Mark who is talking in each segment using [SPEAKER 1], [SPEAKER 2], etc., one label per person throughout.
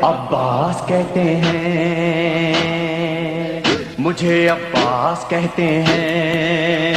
[SPEAKER 1] عباس کہتے ہیں، مجھے عباس کہتے ہیں،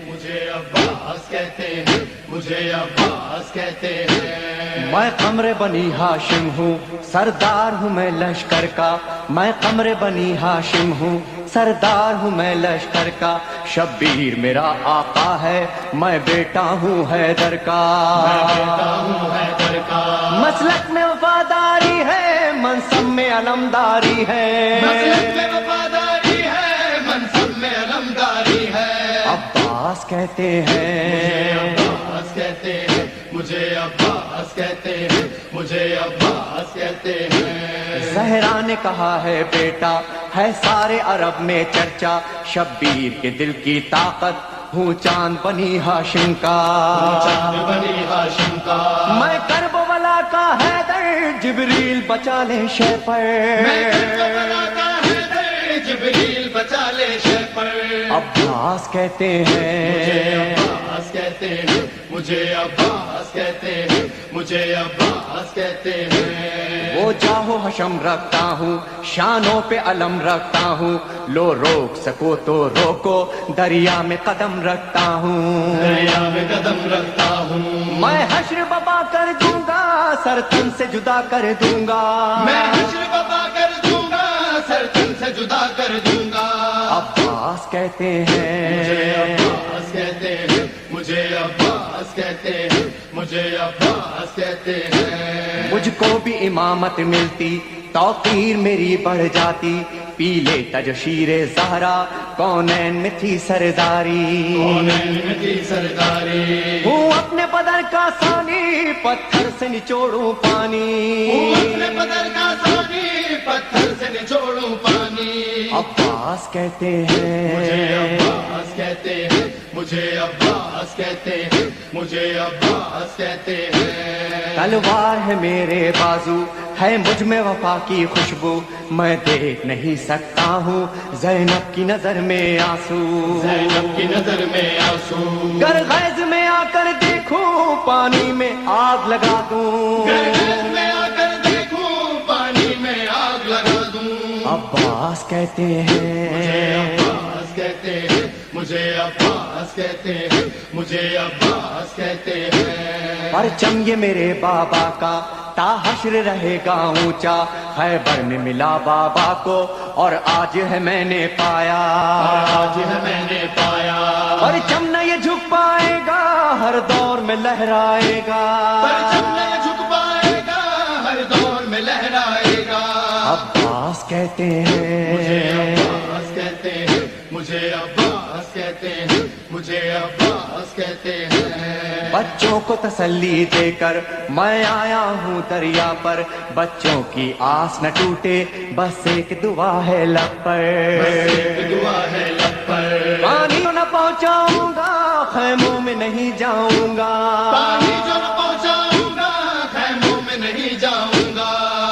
[SPEAKER 2] مجھے عباس کہتے ہیں، مجھے عباس کہتے ہیں۔
[SPEAKER 1] میں قمر بنی ہاشم ہوں، سردار ہوں میں لشکر کا، میں قمر بنی ہاشم ہوں، سردار ہوں میں لشکر کا، شبیر میرا آقا ہے، میں بیٹا ہوں حیدر کا،
[SPEAKER 2] میں بیٹا ہوں حیدر کا،
[SPEAKER 1] مسلک میں وفاداری ہے، منصب میں علمداری ہے،
[SPEAKER 2] مسلک میں وفاداری ہے، منصب میں علمداری ہے۔
[SPEAKER 1] عباس کہتے ہیں،
[SPEAKER 2] عباس کہتے ہیں، مجھے عباس کہتے ہیں، مجھے عباس کہتے ہیں۔
[SPEAKER 1] زہرا نے کہا ہے بیٹا ہے سارے عرب میں چرچا، شبیر کے دل کی طاقت ہوں چاند بنی ہاشم کا،
[SPEAKER 2] چاند بنی ہاشم کا،
[SPEAKER 1] میں کرب ولا کا حیدر، جبریل بچا لے شے پر،
[SPEAKER 2] میں کربلا کا حیدر، جبریل بچا لے شے پر۔
[SPEAKER 1] عباس کہتے
[SPEAKER 2] مجھے
[SPEAKER 1] ہیں،
[SPEAKER 2] عباس کہتے ہیں، مجھے عباس کہتے ہیں، مجھے عباس کہتے ہیں۔
[SPEAKER 1] وہ جاہو حشم رکھتا ہوں، شانوں پہ علم رکھتا ہوں، لو روک سکو تو روکو، دریا میں قدم رکھتا ہوں،
[SPEAKER 2] دریا میں قدم رکھتا ہوں،
[SPEAKER 1] میں حشر بپا کر دوں گا، سر تن سے جدا کر دوں گا،
[SPEAKER 2] میں حشر بپا کر دوں گا، سر تن سے جدا کر دوں گا۔
[SPEAKER 1] عباس کہتے
[SPEAKER 2] مجھے
[SPEAKER 1] ہیں،
[SPEAKER 2] عباس کہتے ہیں، مجھے عباس کہتے ہیں، مجھے عباس کہتے ہیں۔
[SPEAKER 1] مجھ کو بھی امامت ملتی، توقیر میری بڑھ جاتی، پی لیتا جو شیر زہرا، کونین میں تھی سرداری،
[SPEAKER 2] کونین میں تھی سرداری،
[SPEAKER 1] ہوں اپنے بدر کا ثانی، پتھر سے نچوڑوں پانی،
[SPEAKER 2] اپنے بدر کا ثانی، پتھر سے نچوڑوں پانی۔
[SPEAKER 1] عباس کہتے
[SPEAKER 2] مجھے
[SPEAKER 1] ہیں،
[SPEAKER 2] عباس کہتے ہیں، مجھے عباس کہتے ہیں، مجھے عباس کہتے ہیں۔
[SPEAKER 1] تلوار ہے میرے بازو، ہے مجھ میں وفا کی خوشبو، میں دیکھ نہیں سکتا ہوں زینب کی نظر میں آنسو،
[SPEAKER 2] زینب کی نظر میں آنسو،
[SPEAKER 1] گر غیظ میں آ کر دیکھوں پانی میں آگ لگا دوں،
[SPEAKER 2] گرگز میں آ کر دیکھوں پانی میں آگ لگا دوں۔
[SPEAKER 1] عباس کہتے ہیں،
[SPEAKER 2] عباس کہتے ہیں، مجھے عباس کہتے ہیں، مجھے عباس کہتے ہیں۔
[SPEAKER 1] پرچم یہ میرے بابا کا تا حشر رہے گا اونچا، خیبر میں ملا بابا کو اور آج ہے میں نے پایا،
[SPEAKER 2] آج ہے میں نے پایا،
[SPEAKER 1] پرچم نہ یہ جھک پائے گا، ہر دور میں لہرائے گا،
[SPEAKER 2] پرچم نہیں جھک پائے گا، ہر دور میں لہرائے گا۔
[SPEAKER 1] عباس کہتے
[SPEAKER 2] مجھے
[SPEAKER 1] ہیں،
[SPEAKER 2] عباس کہتے ہیں، مجھے عباس کہتے ہیں، مجھے عباس کہتے ہیں۔
[SPEAKER 1] بچوں کو تسلی دے کر میں آیا ہوں دریا پر، بچوں کی آس نہ ٹوٹے، بس ایک دعا ہے لب پر،
[SPEAKER 2] ایک دعا ہے لب پر،
[SPEAKER 1] پانی نہ پہنچاؤں گا، خیموں میں نہیں جاؤں گا،
[SPEAKER 2] پانی جو نہ پہنچاؤں گا، خیموں میں نہیں جاؤں گا۔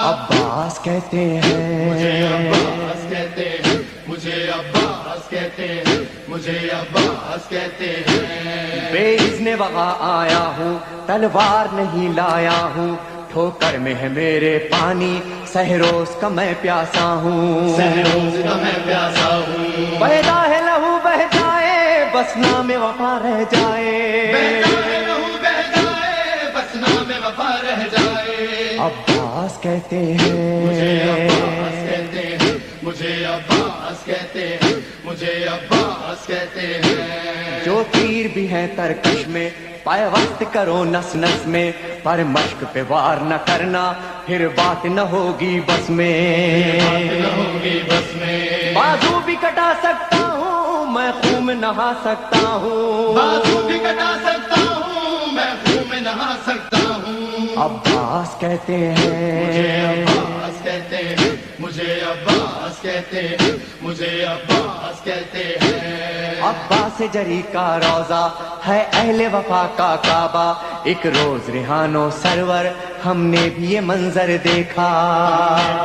[SPEAKER 1] عباس کہتے
[SPEAKER 2] مجھے
[SPEAKER 1] ہیں،
[SPEAKER 2] عباس کہتے ہیں، مجھے عباس کہتے ہیں، مجھے عباس کہتے ہیں۔
[SPEAKER 1] بے اذن وغا آیا ہوں، تلوار نہیں لایا ہوں، ٹھوکر میں ہے میرے پانی، سہروز کا میں پیاسا ہوں،
[SPEAKER 2] سہروز کا میں پیاسا ہوں،
[SPEAKER 1] پیدا ہے لہو بہ جائے، بس نام وفا رہ جائے،
[SPEAKER 2] بہتا ہے لہو بہ جائے، بس نام وفا رہ جائے۔
[SPEAKER 1] عباس کہتے
[SPEAKER 2] مجھے عباس
[SPEAKER 1] ہیں،
[SPEAKER 2] کہتے ہیں، مجھے عباس کہتے ہیں، مجھے عباس کہتے ہیں۔
[SPEAKER 1] جو تیر بھی ہیں ترکش میں، پیوست کرو نس نس میں، پر مشق پہ وار نہ کرنا، پھر بات نہ ہوگی بس میں،
[SPEAKER 2] بات نہ ہوگی بس میں،
[SPEAKER 1] بازو بھی کٹا سکتا ہوں میں، خون میں نہا سکتا ہوں،
[SPEAKER 2] بازو بھی کٹا سکتا ہوں میں، خون میں نہا سکتا ہوں۔
[SPEAKER 1] عباس کہتے
[SPEAKER 2] مجھے
[SPEAKER 1] ہیں،
[SPEAKER 2] عباس کہتے ہیں، مجھے عباس کہتے ہیں، مجھے عباس کہتے ہیں۔
[SPEAKER 1] عباس جری کا روزہ ہے اہل وفا کا کعبہ، ایک روز ریحانو سرور ہم نے بھی یہ منظر دیکھا،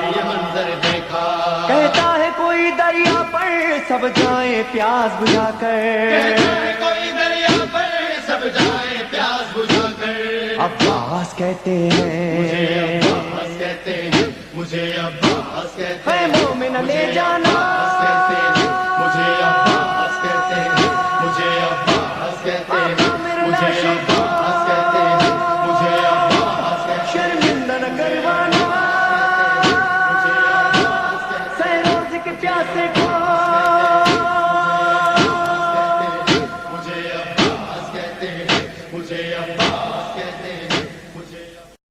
[SPEAKER 2] یہ منظر دیکھا،
[SPEAKER 1] کہتا ہے کوئی دریا پر سب جائیں پیاس بجھا کر،
[SPEAKER 2] کہتا ہے کوئی دریا پر سب جائے پیاس بجھا کر،
[SPEAKER 1] عباس کہتے ہیں،
[SPEAKER 2] عباس کہتے ہیں، مجھے عباس کہتے
[SPEAKER 1] اے
[SPEAKER 2] ہیں،
[SPEAKER 1] مومن لے جانا،
[SPEAKER 2] عباس کہتے ہیں، مجھے عباس کہتے ہیں، مجھے عباس کہتے ہیں، مجھے عباس کہتے ہیں، مجھے عباس کہتے ہیں،
[SPEAKER 1] شرمندہ نہ کروانا۔